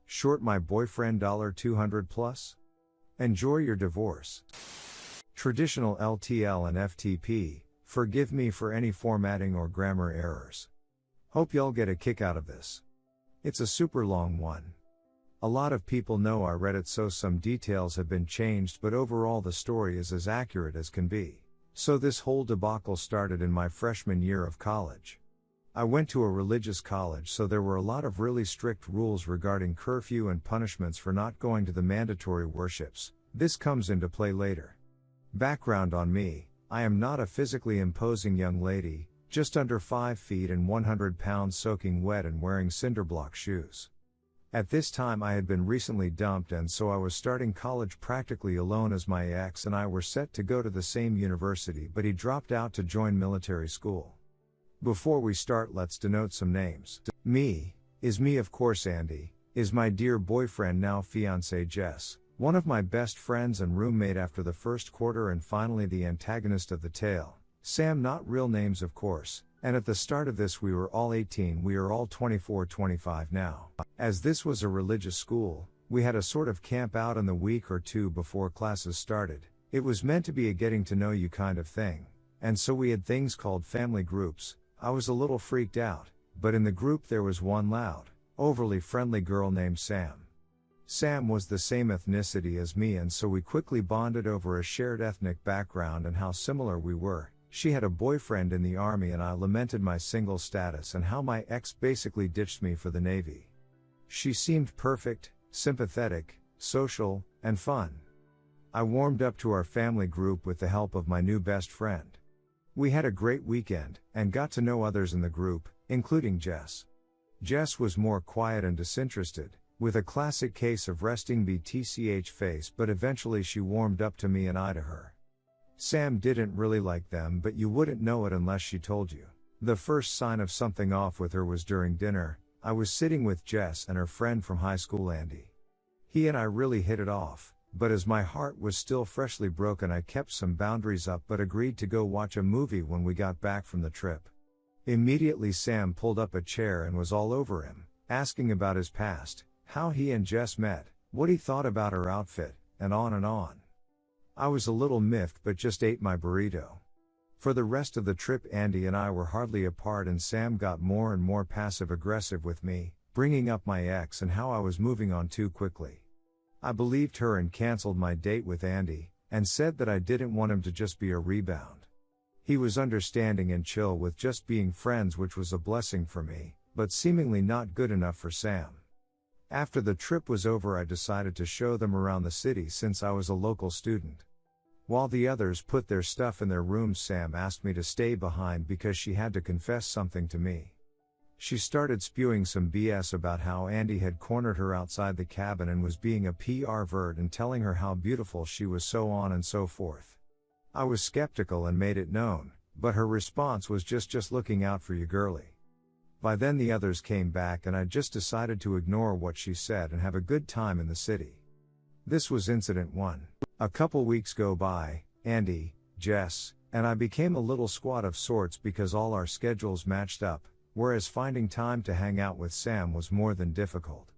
Short my boyfriend $200 plus? Enjoy your divorce. Traditional LTL and FTP, forgive me for any formatting or grammar errors. Hope y'all get a kick out of this. It's a super long one. A lot of people know I read it, so some details have been changed, but overall the story is as accurate as can be. So this whole debacle started in my freshman year of college. I went to a religious college, so there were a lot of really strict rules regarding curfew and punishments for not going to the mandatory worships. This comes into play later. Background on me: I am not a physically imposing young lady, just under 5 feet and 100 pounds, soaking wet and wearing cinderblock shoes. At this time I had been recently dumped, and so I was starting college practically alone, as my ex and I were set to go to the same university, but he dropped out to join military school. Before we start, let's denote some names. Me, of course. Andy is my dear boyfriend, now fiancé. Jess, one of my best friends and roommate after the first quarter, and finally the antagonist of the tale, Sam, not real names of course, and at the start of this we were all 18, we are all 24-25 now. As this was a religious school, we had a sort of camp out in the week or two before classes started. It was meant to be a getting to know you kind of thing, and so we had things called family groups. I was a little freaked out, but in the group there was one loud, overly friendly girl named Sam. Sam was the same ethnicity as me, and so we quickly bonded over a shared ethnic background and how similar we were. She had a boyfriend in the army, and I lamented my single status and how my ex basically ditched me for the Navy. She seemed perfect, sympathetic, social, and fun. I warmed up to our family group with the help of my new best friend. We had a great weekend, and got to know others in the group, including Jess. Jess was more quiet and disinterested, with a classic case of resting BTCH face, but eventually she warmed up to me and I to her. Sam didn't really like them, but you wouldn't know it unless she told you. The first sign of something off with her was during dinner. I was sitting with Jess and her friend from high school, Andy. He and I really hit it off, but as my heart was still freshly broken, I kept some boundaries up but agreed to go watch a movie when we got back from the trip. Immediately Sam pulled up a chair and was all over him, asking about his past, how he and Jess met, what he thought about her outfit, and on and on. I was a little miffed but just ate my burrito. For the rest of the trip Andy and I were hardly apart, and Sam got more and more passive-aggressive with me, bringing up my ex and how I was moving on too quickly. I believed her and cancelled my date with Andy, and said that I didn't want him to just be a rebound. He was understanding and chill with just being friends, which was a blessing for me, but seemingly not good enough for Sam. After the trip was over, I decided to show them around the city since I was a local student. While the others put their stuff in their rooms, Sam asked me to stay behind because she had to confess something to me. She started spewing some BS about how Andy had cornered her outside the cabin and was being a pervert and telling her how beautiful she was, so on and so forth. I was skeptical and made it known, but her response was just looking out for you, girly. By then the others came back and I just decided to ignore what she said and have a good time in the city. This was incident 1. A couple weeks go by, Andy, Jess, and I became a little squad of sorts because all our schedules matched up, whereas finding time to hang out with Sam was more than difficult.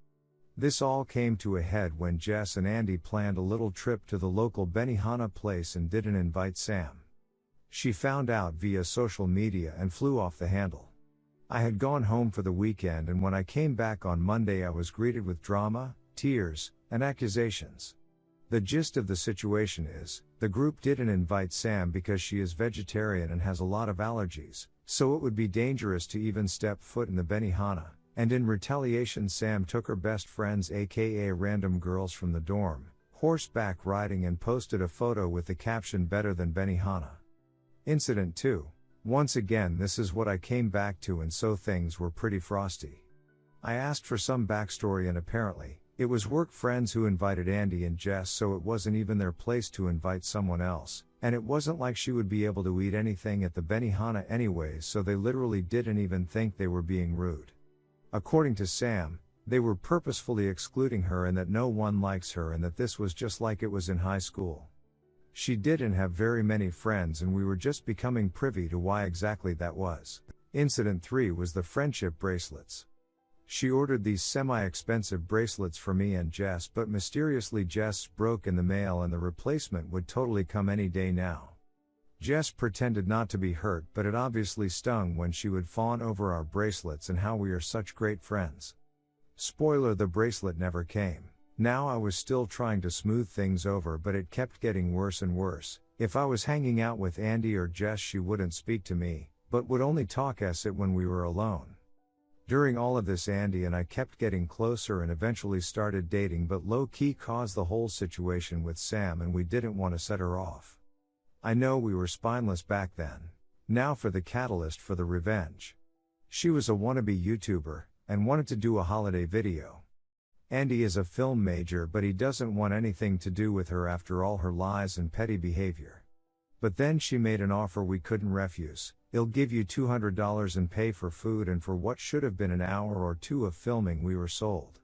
This all came to a head when Jess and Andy planned a little trip to the local Benihana place and didn't invite Sam. She found out via social media and flew off the handle. I had gone home for the weekend, and when I came back on Monday I was greeted with drama, tears, and accusations. The gist of the situation is, the group didn't invite Sam because she is vegetarian and has a lot of allergies, so it would be dangerous to even step foot in the Benihana, and in retaliation Sam took her best friends, aka random girls from the dorm, horseback riding, and posted a photo with the caption "Better than Benihana." Incident 2. Once again this is what I came back to, and so things were pretty frosty. I asked for some backstory, and apparently, it was work friends who invited Andy and Jess, so it wasn't even their place to invite someone else, and it wasn't like she would be able to eat anything at the Benihana anyways, so they literally didn't even think they were being rude. According to Sam, they were purposefully excluding her and that no one likes her and that this was just like it was in high school. She didn't have very many friends and we were just becoming privy to why exactly that was. Incident 3 was the friendship bracelets. She ordered these semi-expensive bracelets for me and Jess, but mysteriously Jess broke in the mail and the replacement would totally come any day now. Jess pretended not to be hurt, but it obviously stung when she would fawn over our bracelets and how we are such great friends. Spoiler: the bracelet never came. Now I was still trying to smooth things over, but it kept getting worse and worse. If I was hanging out with Andy or Jess, she wouldn't speak to me, but would only talk it when we were alone. During all of this, Andy and I kept getting closer and eventually started dating, but low-key caused the whole situation with Sam, and we didn't want to set her off. I know we were spineless back then. Now for the catalyst for the revenge. She was a wannabe YouTuber, and wanted to do a holiday video. Andy is a film major, but he doesn't want anything to do with her after all her lies and petty behavior. But then she made an offer we couldn't refuse. "I'll give you $200 and pay for food," and for what should have been an hour or two of filming we were sold.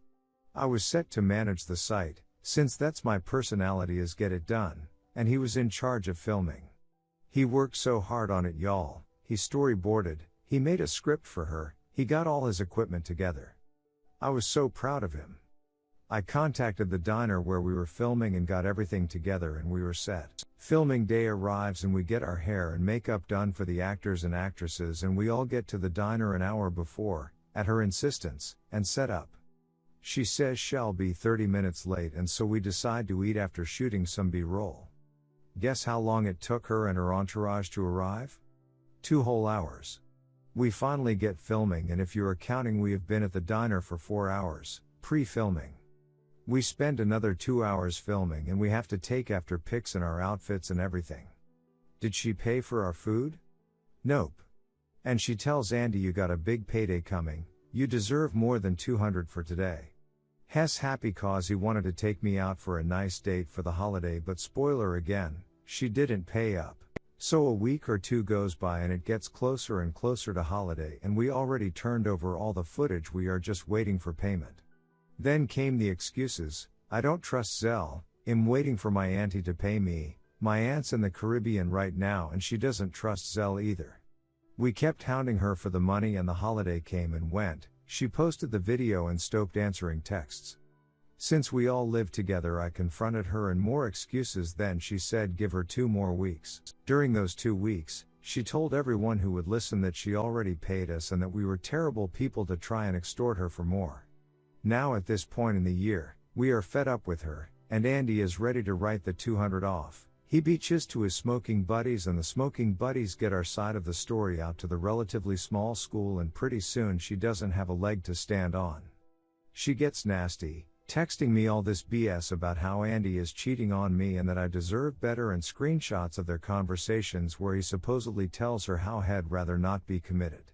I was set to manage the site, since that's my personality, is get it done, and he was in charge of filming. He worked so hard on it, y'all. He storyboarded, he made a script for her, he got all his equipment together. I was so proud of him. I contacted the diner where we were filming and got everything together, and we were set. Filming day arrives and we get our hair and makeup done for the actors and actresses, and we all get to the diner an hour before, at her insistence, and set up. She says she'll be 30 minutes late, and so we decide to eat after shooting some B-roll. Guess how long it took her and her entourage to arrive? 2 whole hours. We finally get filming, and if you're counting, we have been at the diner for 4 hours, pre-filming. We spend another 2 hours filming, and we have to take after pics in our outfits and everything. Did she pay for our food? Nope. And she tells Andy, "You got a big payday coming, you deserve more than 200 for today." Hess happy cause he wanted to take me out for a nice date for the holiday, but spoiler again, she didn't pay up. So a week or 2 goes by and it gets closer and closer to holiday, and we already turned over all the footage, we are just waiting for payment. Then came the excuses. "I don't trust Zell, I'm waiting for my auntie to pay me, my aunt's in the Caribbean right now and she doesn't trust Zell either." We kept hounding her for the money, and the holiday came and went. She posted the video and stopped answering texts. Since we all lived together, I confronted her and more excuses. Then she said give her 2 more weeks. During those 2 weeks, she told everyone who would listen that she already paid us and that we were terrible people to try and extort her for more. Now at this point in the year, we are fed up with her, and Andy is ready to write the 200 off. He beaches to his smoking buddies, and the smoking buddies get our side of the story out to the relatively small school, and pretty soon she doesn't have a leg to stand on. She gets nasty, texting me all this BS about how Andy is cheating on me and that I deserve better, and screenshots of their conversations where he supposedly tells her how he'd rather not be committed.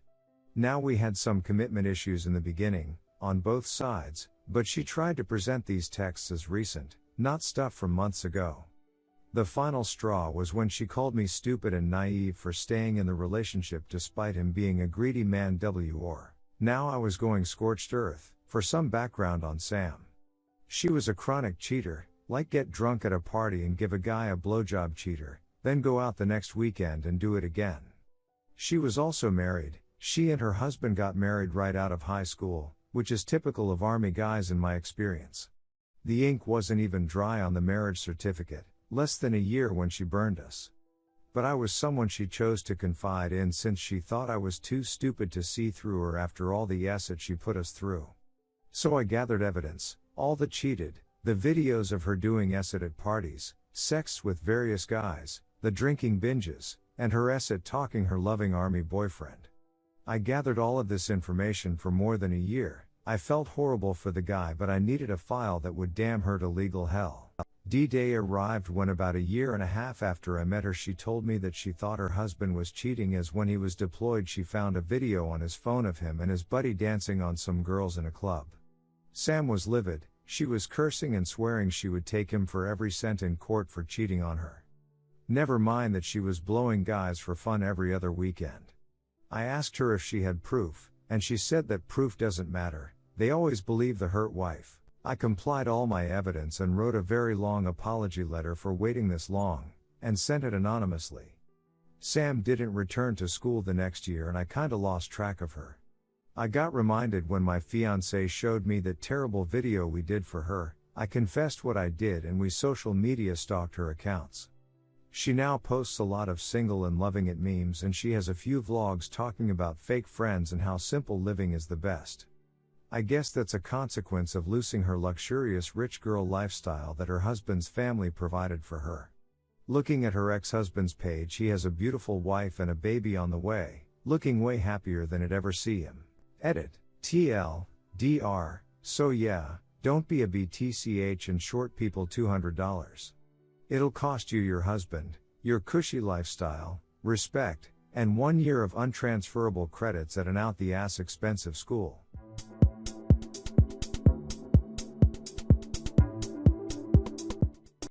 Now we had some commitment issues in the beginning, on both sides, but she tried to present these texts as recent, not stuff from months ago. The final straw was when she called me stupid and naive for staying in the relationship despite him being a greedy man. Now I was going scorched earth. For some background on Sam. She was a chronic cheater, like get drunk at a party and give a guy a blowjob cheater, then go out the next weekend and do it again. She was also married. She and her husband got married right out of high school, which is typical of army guys in my experience. The ink wasn't even dry on the marriage certificate, less than a year when she burned us. But I was someone she chose to confide in since she thought I was too stupid to see through her after all the acid she put us through. So I gathered evidence, all the cheated, the videos of her doing acid at parties, sex with various guys, the drinking binges, and her acid talking her loving army boyfriend. I gathered all of this information for more than a year. I felt horrible for the guy, but I needed a file that would damn her to legal hell. D-Day arrived when about a year and a half after I met her she told me that she thought her husband was cheating, as when he was deployed she found a video on his phone of him and his buddy dancing on some girls in a club. Sam was livid. She was cursing and swearing she would take him for every cent in court for cheating on her. Never mind that she was blowing guys for fun every other weekend. I asked her if she had proof, and she said that proof doesn't matter, they always believe the hurt wife. I complied all my evidence and wrote a very long apology letter for waiting this long, and sent it anonymously. Sam didn't return to school the next year and I kinda lost track of her. I got reminded when my fiancée showed me that terrible video we did for her. I confessed what I did and we social media stalked her accounts. She now posts a lot of single and loving it memes, and she has a few vlogs talking about fake friends and how simple living is the best. I guess that's a consequence of losing her luxurious rich girl lifestyle that her husband's family provided for her. Looking at her ex-husband's page, he has a beautiful wife and a baby on the way, looking way happier than I'd ever see him. Edit. TL. Dr. So yeah, don't be a BTCH and short people $200. It'll cost you your husband, your cushy lifestyle, respect, and 1 year of untransferable credits at an out-the-ass expensive school.